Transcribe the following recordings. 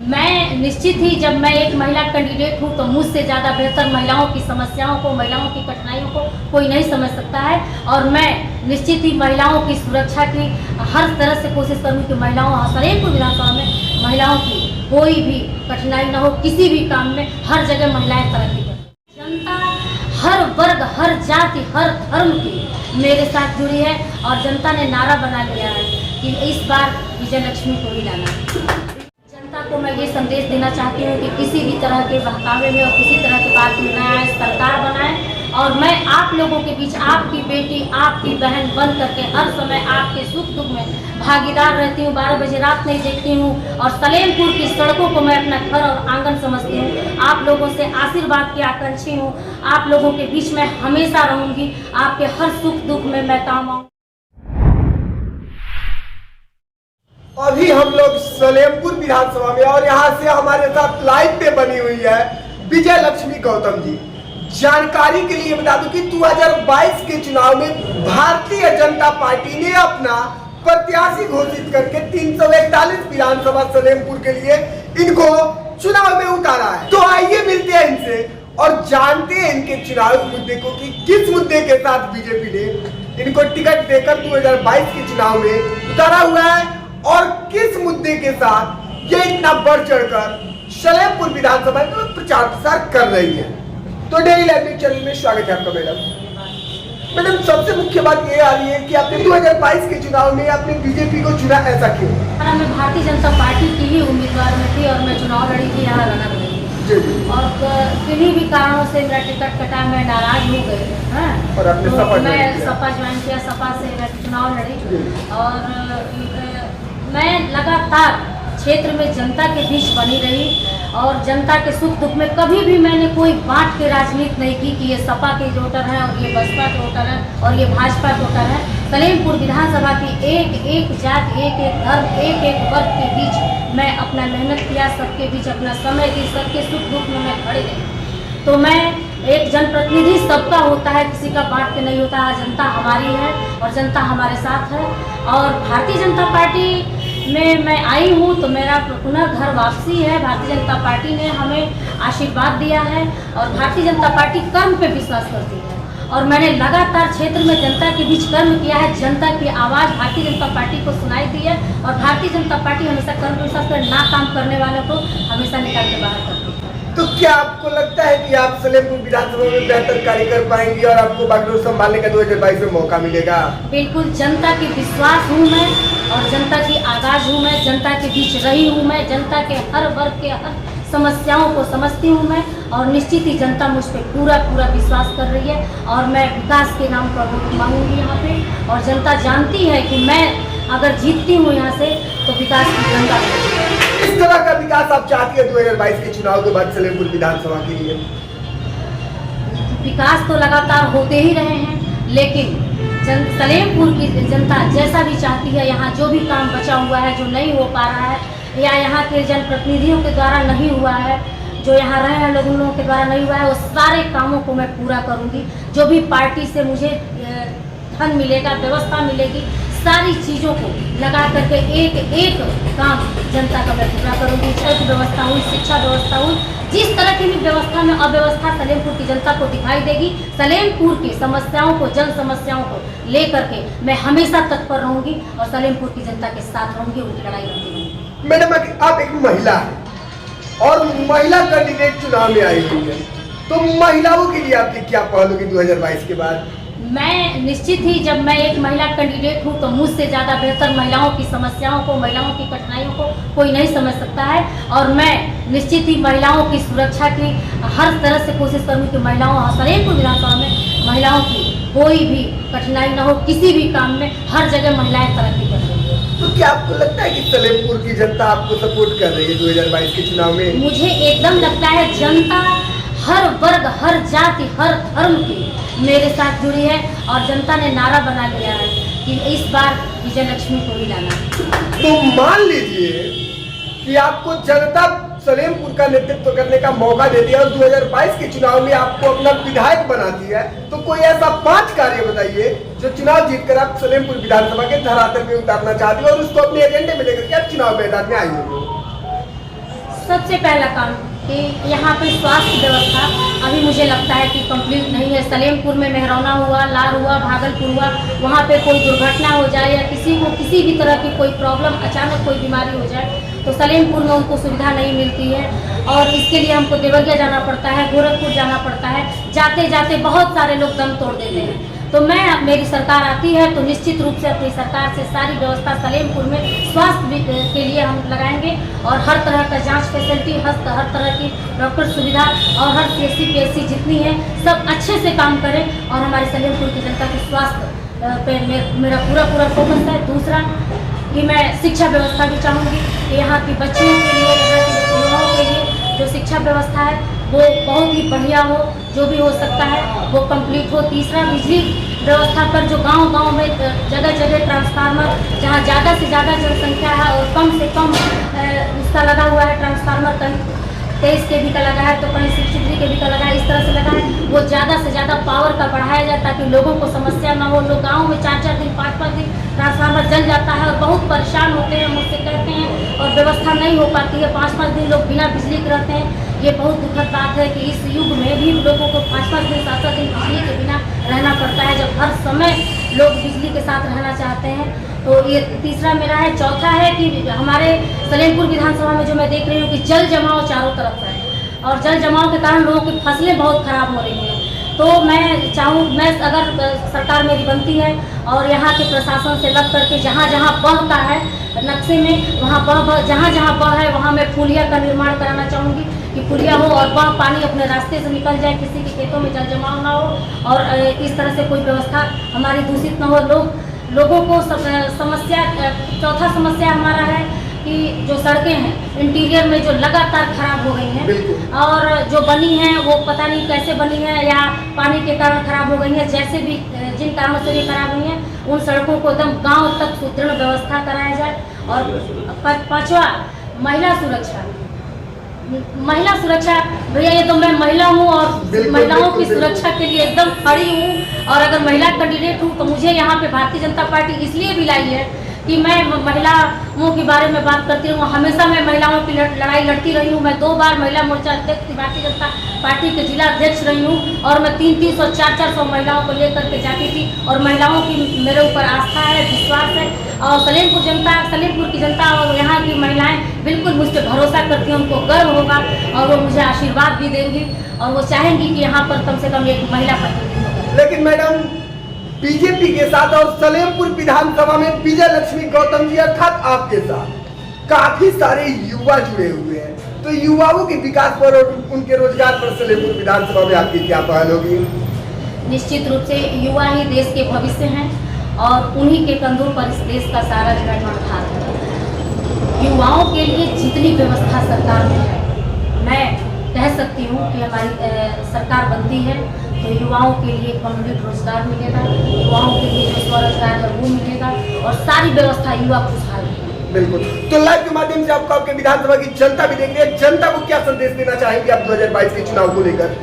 मैं निश्चित ही जब मैं एक महिला कैंडिडेट हूँ तो मुझसे ज़्यादा बेहतर महिलाओं की समस्याओं को, महिलाओं की कठिनाइयों को कोई नहीं समझ सकता है। और मैं निश्चित ही महिलाओं की सुरक्षा की हर तरह से कोशिश करूँगी कि महिलाओं सलेमपुर विधानसभा में महिलाओं की कोई भी कठिनाई न हो, किसी भी काम में हर जगह महिलाएं तरक्की करें। जनता हर वर्ग, हर जाति, हर धर्म की मेरे साथ जुड़ी है और जनता ने नारा बना लिया है कि इस बार विजय लक्ष्मी को ही लाना। जनता को मैं ये संदेश देना चाहती हूँ कि किसी भी तरह के बहकावे में और किसी तरह की बात में न आए, सरकार बनाए। और मैं आप लोगों के बीच आपकी बेटी, आपकी बहन बन करके हर समय आपके सुख दुख में भागीदार रहती हूँ। 12 बजे रात नहीं देखती हूँ और सलेमपुर की सड़कों को मैं अपना घर और आंगन समझती हूँ। आप लोगों से आशीर्वाद की आकांक्षी हूँ। आप लोगों के बीच में हमेशा रहूँगी, आपके हर सुख दुख में मैं काम आऊँ। अभी हम लोग सलेमपुर विधानसभा में और यहाँ से हमारे साथ लाइव पे बनी हुई है विजय लक्ष्मी गौतम जी। जानकारी के लिए बता दूं कि 2022 के चुनाव में भारतीय जनता पार्टी ने अपना प्रत्याशी घोषित करके 341 विधानसभा सलेमपुर के लिए इनको चुनाव में उतारा है। तो आइए मिलते हैं इनसे और जानते हैं इनके चुनाव मुद्दे को कि किस मुद्दे के साथ बीजेपी ने इनको टिकट देकर 2022 के चुनाव में उतारा हुआ है और किस मुद्दे के साथ ये इतना बढ़ चढ़कर सलेमपुर विधानसभा में प्रचार प्रसार कर रही है। तो डेली लाइव न्यूज चैनल में स्वागत है आपका मैडम। सबसे मुख्य बात ये आ रही है कि आपने 2022 के चुनाव में आपने बीजेपी को चुना, ऐसा क्यों? मैं भारतीय जनता पार्टी की ही उम्मीदवार में थी और मैं चुनाव लड़ी थी, यहाँ रनर रही और किन्हीं भी कारणों से मेरा टिकट कटा, मैं नाराज हो गई। और आपने मैं सपा ज्वाइन किया, सपा से मैं चुनाव लड़ी और मैं लगातार क्षेत्र में जनता के बीच बनी रही और जनता के सुख दुख में कभी भी मैंने कोई बांट के राजनीति नहीं की कि ये सपा के वोटर हैं और ये बसपा के वोटर हैं और ये भाजपा के वोटर हैं। सलेमपुर विधानसभा की एक एक जात, एक एक धर्म, एक एक वर्ग के बीच मैं अपना मेहनत किया, सबके बीच अपना समय दी, सबके सुख दुख में मैं खड़ी रही। तो मैं एक जनप्रतिनिधि सबका होता है, किसी का बांट के नहीं होता। जनता हमारी है और जनता हमारे साथ है और भारतीय जनता पार्टी में मैं आई हूँ तो मेरा पुनः घर वापसी है। भारतीय जनता पार्टी ने हमें आशीर्वाद दिया है और भारतीय जनता पार्टी कर्म पे विश्वास करती है और मैंने लगातार क्षेत्र में जनता के बीच कर्म किया है। जनता की आवाज़ भारतीय जनता पार्टी को सुनाई दी है और भारतीय जनता पार्टी हमेशा कर्म पे विश्वास कर ना काम करने वालों को हमेशा निकाल के बाहर करती है। तो क्या आपको लगता है कि आप सलेमपुर विधानसभा में बेहतर कार्य कर पाएंगी और आपको बागडोर संभालने का 2022 में मौका मिलेगा? बिल्कुल, जनता की विश्वास हूँ मैं और जनता की आगाज हूँ मैं, जनता के बीच रही हूँ मैं, जनता के हर वर्ग के हर समस्याओं को समझती हूँ मैं और निश्चित ही जनता मुझ पर पूरा विश्वास कर रही है और मैं विकास के नाम पर वोट मांगूंगी यहाँ पे और जनता जानती है कि मैं अगर जीतती हूँ यहाँ से तो विकास की गंगा। किस तरह का विकास आप चाहती है 2022 के चुनाव के बाद सलेमपुर विधानसभा के लिए? विकास तो लगातार होते ही रहे हैं लेकिन सलेमपुर की जनता जैसा भी चाहती है, यहाँ जो भी काम बचा हुआ है, जो नहीं हो पा रहा है या यहाँ के जनप्रतिनिधियों के द्वारा नहीं हुआ है, जो यहाँ रहे हैं लोग उन लोगों के द्वारा नहीं हुआ है, वो सारे कामों को मैं पूरा करूँगी। जो भी पार्टी से मुझे धन मिलेगा, व्यवस्था मिलेगी, सारी चीज़ों को लगा करके एक एक काम जनता का मैं पूरा करूँगी। सड़क व्यवस्था हुई, शिक्षा व्यवस्था हुई, जिस तरह की भी व्यवस्था में अव्यवस्था सलेमपुर की जनता को दिखाई देगी, सलेमपुर की समस्याओं को, जन समस्याओं को लेकर के मैं हमेशा तत्पर रहूँगी और सलेमपुर की जनता के साथ रहूँगी, उनकी लड़ाई लड़ती रहूँगी। मैडम, आप एक महिला है और महिला कैंडिडेट चुनाव में आई हुई है, तो महिलाओं के लिए आपकी क्या पहल होगी 2022 के बाद? मैं निश्चित ही जब मैं एक महिला कैंडिडेट हूँ तो मुझसे ज़्यादा बेहतर महिलाओं की समस्याओं को, महिलाओं की कठिनाइयों को कोई नहीं समझ सकता है और मैं निश्चित ही महिलाओं की सुरक्षा की हर तरह से कोशिश करूँगी कि महिलाओं सलेमपुर विधानसभा में महिलाओं की कोई भी कठिनाई न हो, किसी भी काम में हर जगह महिलाएं तरक्की कर रही है। तो क्या आपको लगता है कि सलेमपुर की जनता आपको सपोर्ट कर रही है 2022 के चुनाव में? मुझे एकदम लगता है जनता हर वर्ग, हर जाति, हर धर्म की मेरे साथ जुड़ी है और जनता ने नारा बना लिया है कि इस बार विजय लक्ष्मी को ही लाना। तो मान लीजिए कि आपको जनता सलेमपुर का नेतृत्व करने का मौका देती है और 2022 के चुनाव में आपको अपना विधायक बनाती है, तो कोई ऐसा 5 कार्य बताइए जो चुनाव जीतकर आप सलेमपुर विधानसभा के धरातल में उतारना चाहती है और उसको अपने एजेंडे में लेकर के आप चुनाव मैदान में आई हो। सबसे पहला काम कि यहाँ पे स्वास्थ्य व्यवस्था अभी मुझे लगता है कि कंप्लीट नहीं है। सलेमपुर में मेहरौना हुआ, लार हुआ, भागलपुर हुआ, वहाँ पे कोई दुर्घटना हो जाए या किसी को किसी भी तरह की कोई प्रॉब्लम, अचानक कोई बीमारी हो जाए तो सलेमपुर में उनको सुविधा नहीं मिलती है और इसके लिए हमको देवरिया जाना पड़ता है, गोरखपुर जाना पड़ता है। जाते जाते बहुत सारे लोग दम तोड़ देते हैं। तो मेरी सरकार आती है तो निश्चित रूप से अपनी सरकार से सारी व्यवस्था सलेमपुर में स्वास्थ्य के लिए हम लगाएंगे और हर तरह का जांच फैसिलिटी, हर तरह की डॉक्टर सुविधा और हर CSC PSC जितनी है सब अच्छे से काम करें और हमारे सलेमपुर की जनता के स्वास्थ्य पे मेरा पूरा फोकस है। दूसरा कि मैं शिक्षा व्यवस्था भी चाहूँगी कि यहाँ की बच्चियों के लिए, यहाँ के युवाओं के लिए जो शिक्षा व्यवस्था है वो बहुत ही बढ़िया हो, जो भी हो सकता है वो कंप्लीट हो। तीसरा, बिजली व्यवस्था पर जो गांव-गांव में जगह जगह ट्रांसफार्मर, जहां ज़्यादा से ज़्यादा जनसंख्या है और कम से कम उसका लगा हुआ है ट्रांसफार्मर, कहीं 23 kV का लगा है तो कहीं 63 kV का लगा है, इस तरह से लगा है, वो ज़्यादा से ज़्यादा पावर का बढ़ाया जाए ताकि लोगों को समस्या ना हो। लोग गाँव में 4-4 दिन 5-5 दिन ट्रांसफार्मर जल जाता है और बहुत परेशान होते हैं, मुझसे कहते हैं, और व्यवस्था नहीं हो पाती है। 5-5 दिन लोग बिना बिजली के रहते हैं। ये बहुत दुखद बात है कि इस युग में भी लोगों को 5-5 दिन 7-7 दिन बिजली के बिना रहना पड़ता है, जब हर समय लोग बिजली के साथ रहना चाहते हैं। तो ये तीसरा मेरा है। चौथा है कि हमारे सलेमपुर विधानसभा में जो मैं देख रही हूँ कि जल जमाव चारों तरफ है और जल जमाव के कारण लोगों की फसलें बहुत खराब हो रही हैं। तो मैं अगर सरकार मेरी बनती है और यहाँ के प्रशासन से लग करके जहाँ जहाँ बहता है नक्शे में, वहाँ जहाँ बह है वहाँ मैं पुलिया का निर्माण कराना चाहूँगी कि पुलिया हो और वह पानी अपने रास्ते से निकल जाए, किसी के खेतों में जल जमाव ना हो और इस तरह से कोई व्यवस्था हमारी दूषित ना हो। लोगों को समस्या, चौथा समस्या हमारा है कि जो सड़कें हैं इंटीरियर में जो लगातार खराब हो गई हैं और जो बनी हैं वो पता नहीं कैसे बनी है या पानी के कारण खराब हो गई हैं। जैसे भी जिन कारणों से भी खराब हुई हैं उन सड़कों को एकदम गांव तक सुदृढ़ व्यवस्था कराया जाए। और पांचवा, महिला सुरक्षा। भैया ये तो मैं महिला हूँ और महिलाओं की सुरक्षा के लिए एकदम खड़ी हूँ और अगर महिला कैंडिडेट हूँ तो मुझे यहाँ पे भारतीय जनता पार्टी इसलिए भी लाई है कि मैं महिलाओं के बारे में बात करती हूँ। हमेशा मैं महिलाओं की लड़ाई लड़ती रही हूँ। मैं 2 बार महिला मोर्चा अध्यक्ष भारतीय जनता पार्टी के जिला अध्यक्ष रही हूँ और मैं 300-300, 400 महिलाओं को लेकर के जाती थी और महिलाओं की मेरे ऊपर आस्था है, विश्वास है और सलेमपुर की जनता और यहाँ की महिलाएं बिल्कुल मुझ पर भरोसा करती हैं, उनको गर्व होगा और वो मुझे आशीर्वाद भी देंगी और वो चाहेंगी कि यहाँ पर कम से कम एक महिला प्रतिनिधि हो। लेकिन मैडम, बीजेपी के साथ और सलेमपुर विधानसभा में विजय लक्ष्मी गौतम जी अर्थात आपके साथ काफी सारे युवा जुड़े हुए हैं, तो युवाओं के विकास पर और उनके रोजगार पर सलेमपुर विधानसभा में आपकी क्या पहल होगी? निश्चित रूप से युवा ही देश के भविष्य हैं और उन्हीं के कंधों पर इस देश का सारा निर्माण भार है। युवाओं के लिए जितनी व्यवस्था सरकार में है, मैं कह सकती हूँ कि हमारी सरकार बनती है तो युवाओं के लिए कंप्लीट रोजगार मिलेगा, युवाओं के लिए जो स्वरोजगार है वो मिलेगा और सारी व्यवस्था युवा खुशहाल है। बिल्कुल। तो लाइव के माध्यम से आपको आपके विधानसभा की जनता भी देख रही है, जनता को क्या संदेश देना चाहेंगे आप 2022 के चुनाव को लेकर?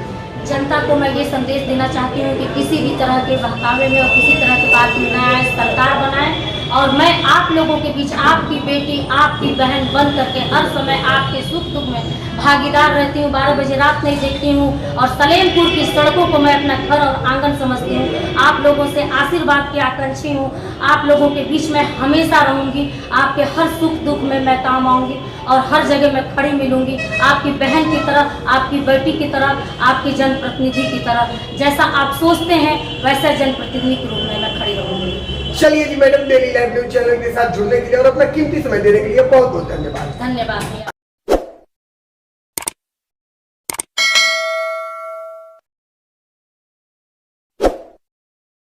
जनता को मैं ये संदेश देना चाहती हूँ कि किसी भी तरह के बहकावे में और किसी तरह की बात में ना आए, सरकार बनाए और मैं आप लोगों के बीच आपकी बेटी, आपकी बहन बन करके हर समय आपके सुख दुख में भागीदार रहती हूँ। 12 बजे रात नहीं देखती हूँ और सलेमपुर की सड़कों को मैं अपना घर और आंगन समझती हूँ। आप लोगों से आशीर्वाद की आकांक्षी हूँ, आप लोगों के बीच में हमेशा रहूँगी, आपके हर सुख दुख में मैं काम आऊँगी और हर जगह मैं खड़ी मिलूंगी, आपकी बहन की तरह, आपकी बेटी की तरह, आपकी जनप्रतिनिधि की तरह। जैसा आप सोचते हैं वैसा जनप्रतिनिधि के रूप में मैं खड़ी रहूंगी। चलिए जी madam, daily live news channel के साथ जुड़ने के लिए और अपना कीमती समय देने के लिए बहुत बहुत धन्यवाद। धन्यवाद।